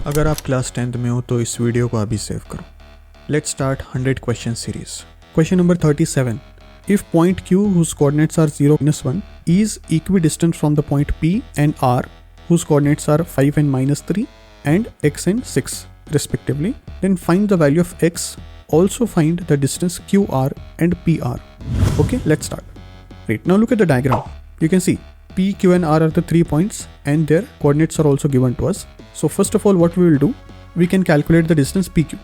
अगर आप class 10th में हो तो इस वीडियो को अभी सेव करो. Let's start 100 question series. Question number 37. If point Q whose coordinates are 0, -1 is equidistant from the point P and R whose coordinates are 5 and -3 and x and 6 respectively, then find the value of x. Also find the distance QR and PR. Okay, let's start. Right, now look at the diagram. You can see P, Q and R are the 3 points and their coordinates are also given to us. So first of all, what we will do, we can calculate the distance PQ.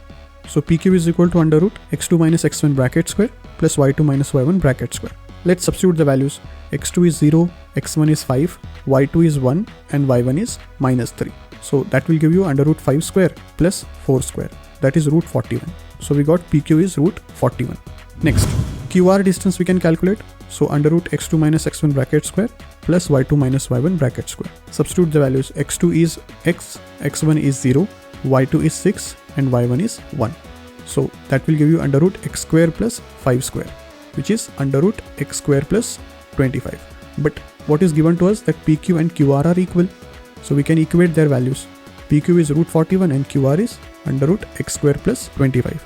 So PQ is equal to under root x2 minus x1 bracket square plus y2 minus y1 bracket square. Let's substitute the values. x2 is 0, x1 is 5, y2 is 1 and y1 is -3. So that will give you under root 5 square plus 4 square. That is root 41. So we got PQ is root 41. Next, QR distance we can calculate. So under root x2 minus x1 bracket square plus y2 minus y1 bracket square. Substitute the values. x2 is x, x1 is 0, y2 is 6 and y1 is 1. So that will give you under root x square plus 5 square, which is under root x square plus 25. But what is given to us that PQ and QR are equal. So we can equate their values. PQ is root 41 and QR is under root x square plus 25.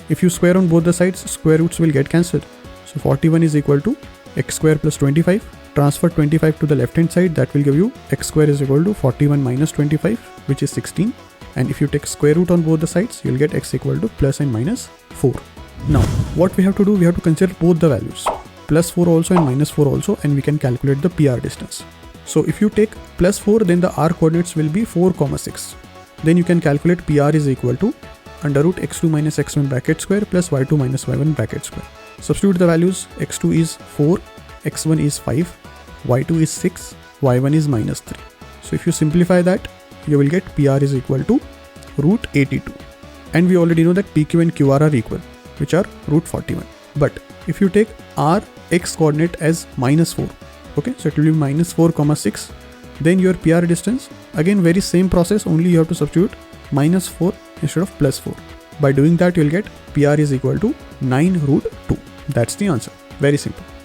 If you square on both the sides, square roots will get cancelled. So 41 is equal to x square plus 25. Transfer 25 to the left hand side, that will give you x square is equal to 41 minus 25, which is 16. And if you take square root on both the sides, you'll get x equal to plus and minus 4. Now, what we have to do, we have to consider both the values, plus 4 also and minus 4 also, and we can calculate the PR distance. So if you take plus 4, then the R coordinates will be 4, 6. Then you can calculate PR is equal to under root x2 minus x1 bracket square plus y2 minus y1 bracket square. Substitute the values. x2 is 4, x1 is 5, y2 is 6, y1 is -3. So if you simplify that, you will get PR is equal to root 82. And we already know that PQ and QR are equal, which are root 41. But if you take R x coordinate as -4, okay, so it will be -4, 6, then your PR distance, again very same process, only you have to substitute -4 instead of +4. By doing that, you'll get PR is equal to 9 root 2. That's the answer. Very simple.